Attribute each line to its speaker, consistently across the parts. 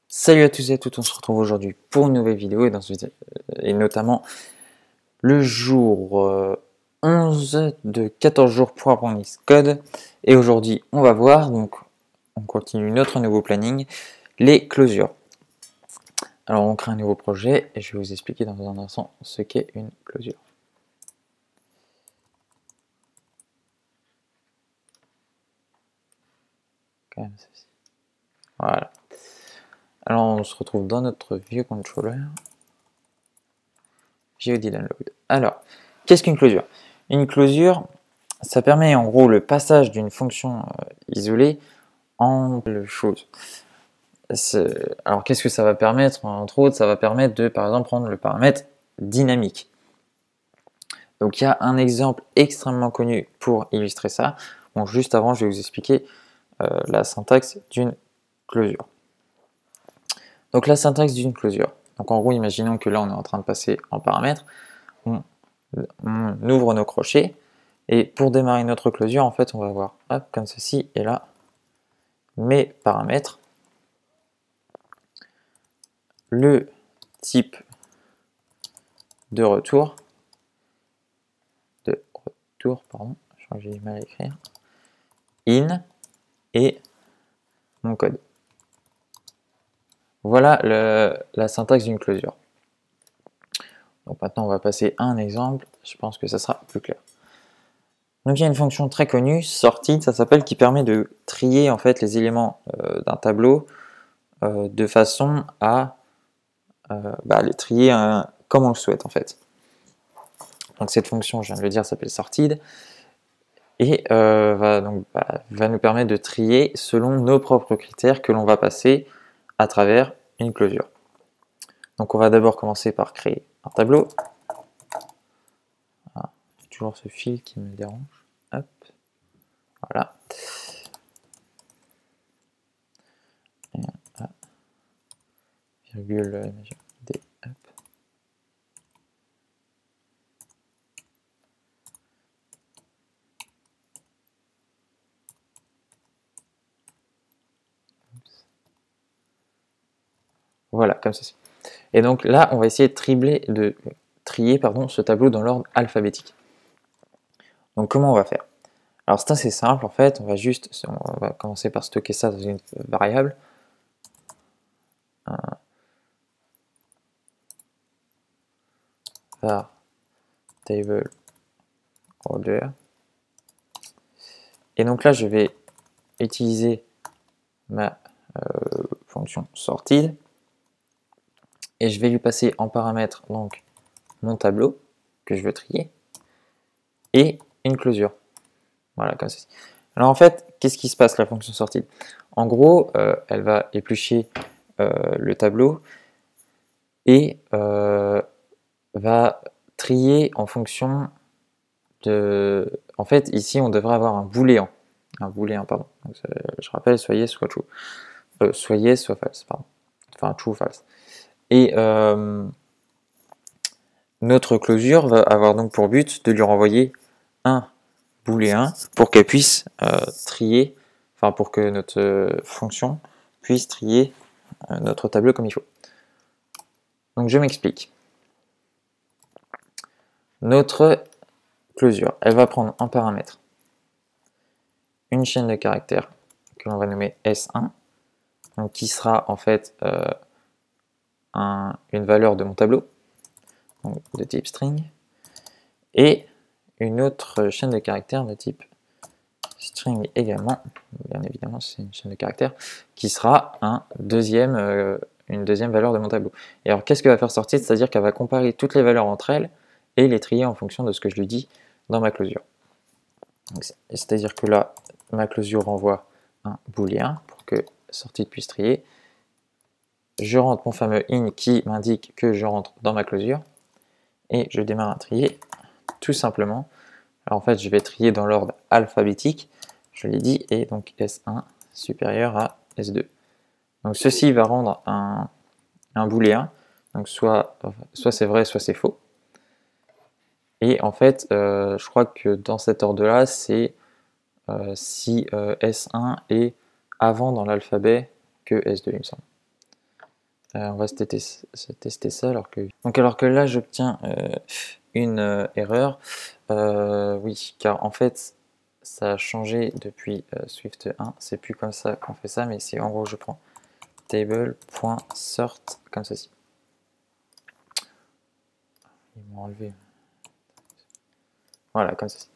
Speaker 1: Salut à tous et à toutes, on se retrouve aujourd'hui pour une nouvelle vidéo et notamment le jour 11 de 14 jours pour apprendre Xcode. Et aujourd'hui, on va voir, donc on continue notre nouveau planning, les closures. Alors on crée un nouveau projet et je vais vous expliquer dans un instant ce qu'est une closure. Comme ceci. Voilà. Alors on se retrouve dans notre vieux controller. God download. Alors, qu'est-ce qu'une closure? Une closure, ça permet en gros le passage d'une fonction isolée en chose. Alors, qu'est-ce que ça va permettre? Entre autres, ça va permettre de, par exemple, prendre le paramètre dynamique. Donc, il y a un exemple extrêmement connu pour illustrer ça. Bon, juste avant, je vais vous expliquer la syntaxe d'une closure. Donc, la syntaxe d'une closure. Donc, en gros, imaginons que là, on est en train de passer en paramètre. On ouvre nos crochets. Et pour démarrer notre closure, en fait, on va voir hop, comme ceci, et là, mes paramètres, le type de retour, pardon, je crois que j'ai du mal à écrire, in, et mon code. Voilà la syntaxe d'une closure. Donc maintenant, on va passer à un exemple, je pense que ça sera plus clair. Donc il y a une fonction très connue, sorted, ça s'appelle, qui permet de trier en fait les éléments d'un tableau de façon à les trier comme on le souhaite en fait. Donc cette fonction, je viens de le dire, s'appelle sorted et va nous permettre de trier selon nos propres critères que l'on va passer à travers une closure. Donc on va d'abord commencer par créer un tableau. Ah, toujours ce fil qui me dérange. Hop. Voilà. Et, virgule D. Hop. Voilà, comme ceci. Et donc là, on va essayer de trier ce tableau dans l'ordre alphabétique. Donc comment on va faire? Alors c'est assez simple en fait, on va commencer par stocker ça dans une variable. Var table order. Et donc là, je vais utiliser ma fonction sorted et je vais lui passer en paramètre donc mon tableau que je veux trier et une closure. Voilà, comme ceci. Alors en fait, qu'est-ce qui se passe la fonction sorted? En gros, elle va éplucher le tableau et va trier en fonction de... En fait, ici, on devrait avoir un booléen. Pardon. Donc, je rappelle, soyez soit true. Soyez soit false, pardon. Enfin, true ou false. Et notre closure va avoir donc pour but de lui renvoyer un booléen pour qu'elle puisse trier, enfin pour que notre fonction puisse trier notre tableau comme il faut. Donc je m'explique. Notre closure, elle va prendre en paramètre une chaîne de caractères que l'on va nommer S1, donc qui sera en fait une valeur de mon tableau, donc de type string, et une autre chaîne de caractères de type string également, bien évidemment c'est une chaîne de caractères, qui sera une deuxième valeur de mon tableau. Et alors qu'est-ce qu'elle va faire sortir? C'est-à-dire qu'elle va comparer toutes les valeurs entre elles et les trier en fonction de ce que je lui dis dans ma closure. C'est-à-dire que là, ma closure renvoie un booléen pour que sortie puisse trier. Je rentre mon fameux in qui m'indique que je rentre dans ma closure et je démarre à trier tout simplement. Alors en fait, je vais trier dans l'ordre alphabétique, je l'ai dit, et donc S1 supérieur à S2. Donc ceci va rendre un booléen, donc soit c'est vrai, soit c'est faux. Et en fait, je crois que dans cet ordre-là, c'est si S1 est avant dans l'alphabet que S2, il me semble. On va tester ça alors que là j'obtiens une erreur. Oui, car en fait ça a changé depuis Swift 1, c'est plus comme ça qu'on fait ça, mais c'est en gros je prends table.sort comme ceci. Ils m'ont enlevé. Voilà, comme ceci.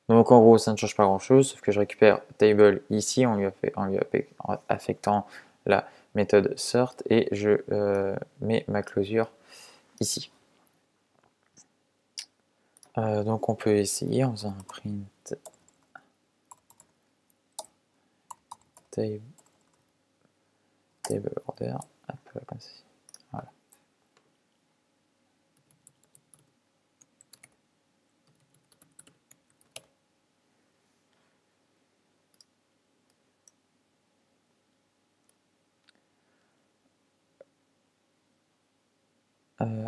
Speaker 1: Donc en gros ça ne change pas grand chose, sauf que je récupère table ici en lui affectant la méthode sort et je mets ma closure ici. Donc on peut essayer en faisant un print table order, hop, comme ceci. Voilà.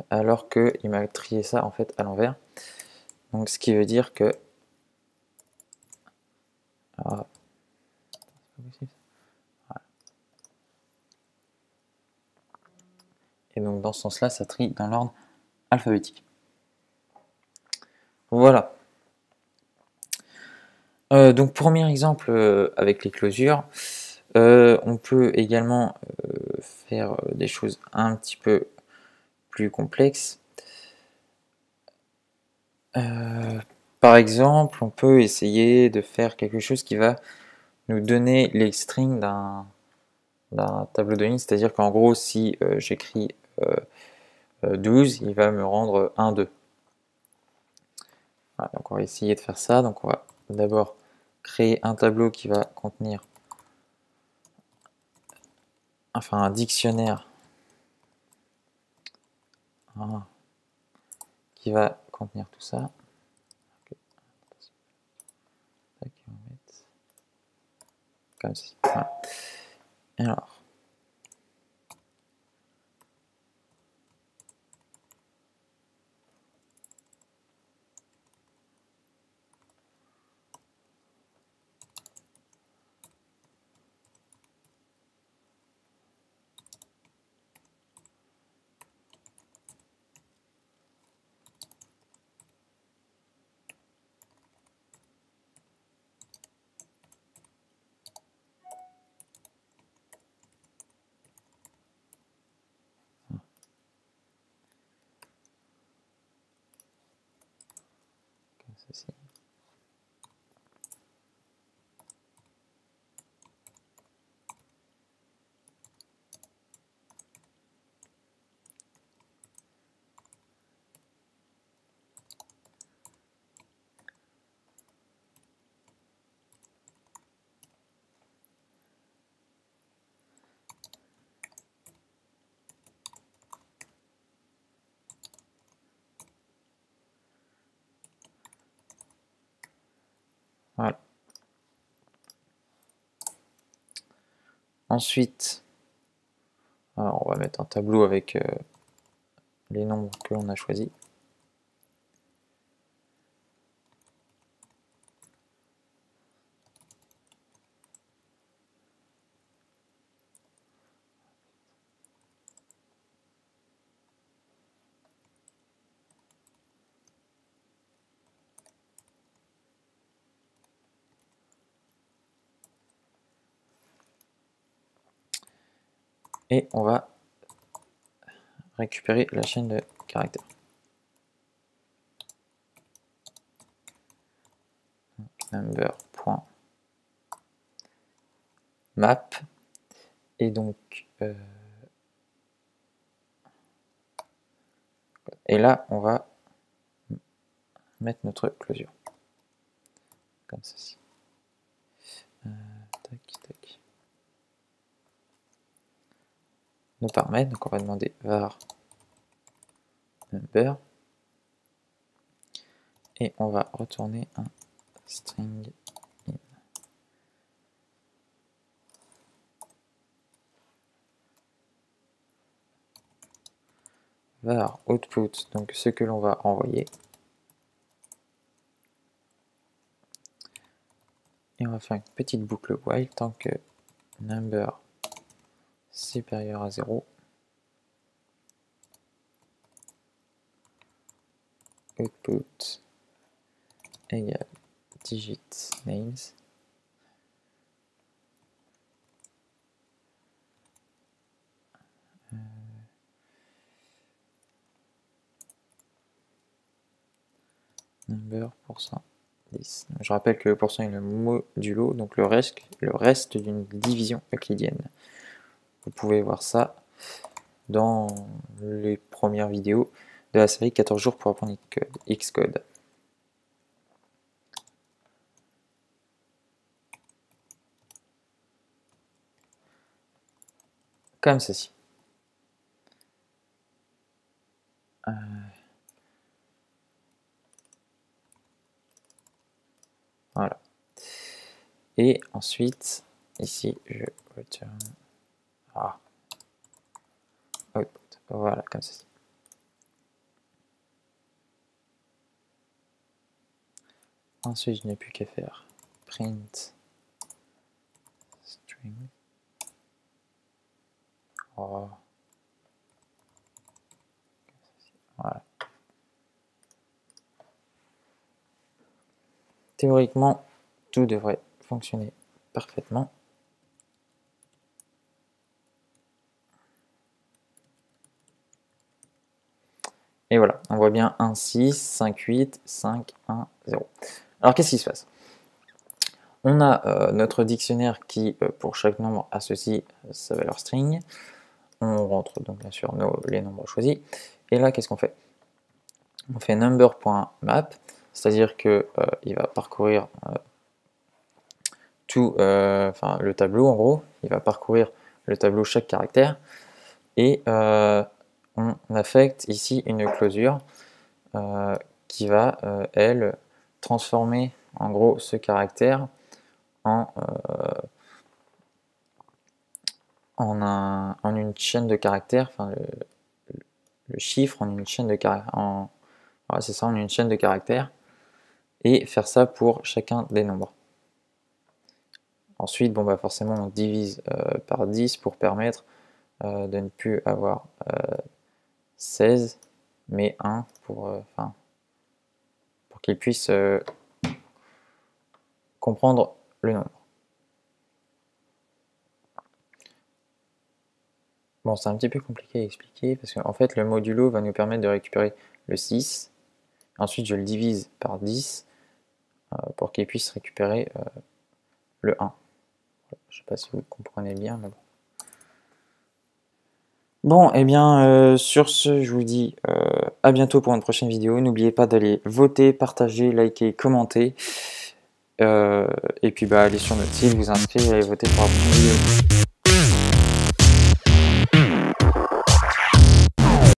Speaker 1: Alors qu'il m'a trié ça en fait à l'envers. Donc ce qui veut dire que voilà. Et donc dans ce sens-là, ça trie dans l'ordre alphabétique. Voilà. Donc premier exemple avec les closures. On peut également faire des choses un petit peu plus complexes. Par exemple, on peut essayer de faire quelque chose qui va nous donner les strings d'un tableau de ligne, c'est-à-dire qu'en gros, si j'écris 12, il va me rendre 1, 2. Voilà, donc on va essayer de faire ça. Donc on va d'abord créer un tableau qui va contenir, enfin un dictionnaire qui va contenir tout ça. Comme ceci. Voilà. Alors, comme ceci. Voilà. Ensuite, alors on va mettre un tableau avec les nombres que l'on a choisis. Et on va récupérer la chaîne de caractères. Number.map et donc et là on va mettre notre closure comme ceci. Tac, tac. Nos paramètres, donc on va demander var number et on va retourner un string in. Var output, donc ce que l'on va envoyer. Et on va faire une petite boucle while tant que number supérieur à 0, output égale digit names, number %10. Je rappelle que le % est le modulo, donc le reste d'une division euclidienne. Vous pouvez voir ça dans les premières vidéos de la série 14 jours pour apprendre Xcode. Comme ceci. Voilà. Et ensuite, ici, je return output. Voilà, comme ceci. Ensuite, je n'ai plus qu'à faire print string. Voilà. Théoriquement, tout devrait fonctionner parfaitement. Et voilà, on voit bien 1, 6, 5, 8, 5, 1, 0. Alors, qu'est-ce qui se passe? On a notre dictionnaire qui, pour chaque nombre, associe sa valeur string. On rentre donc bien sûr les nombres choisis. Et là, qu'est-ce qu'on fait? On fait number.map, c'est-à-dire qu'il va parcourir le tableau en gros. Il va parcourir le tableau chaque caractère. Et on affecte ici une closure qui va, elle, transformer en gros ce caractère en une chaîne de caractères, enfin le chiffre en une chaîne de caractères, voilà, c'est ça, en une chaîne de caractères, et faire ça pour chacun des nombres. Ensuite, bon, bah forcément, on divise par 10 pour permettre de ne plus avoir 16, mais 1 pour qu'il puisse comprendre le nombre. Bon, c'est un petit peu compliqué à expliquer parce qu'en fait, le modulo va nous permettre de récupérer le 6. Ensuite, je le divise par 10 pour qu'il puisse récupérer le 1. Je ne sais pas si vous comprenez bien, mais bon. Bon, et bien, sur ce, je vous dis à bientôt pour une prochaine vidéo. N'oubliez pas d'aller voter, partager, liker, commenter. Et puis, allez sur notre site, vous inscrire et voter pour la prochaine vidéo.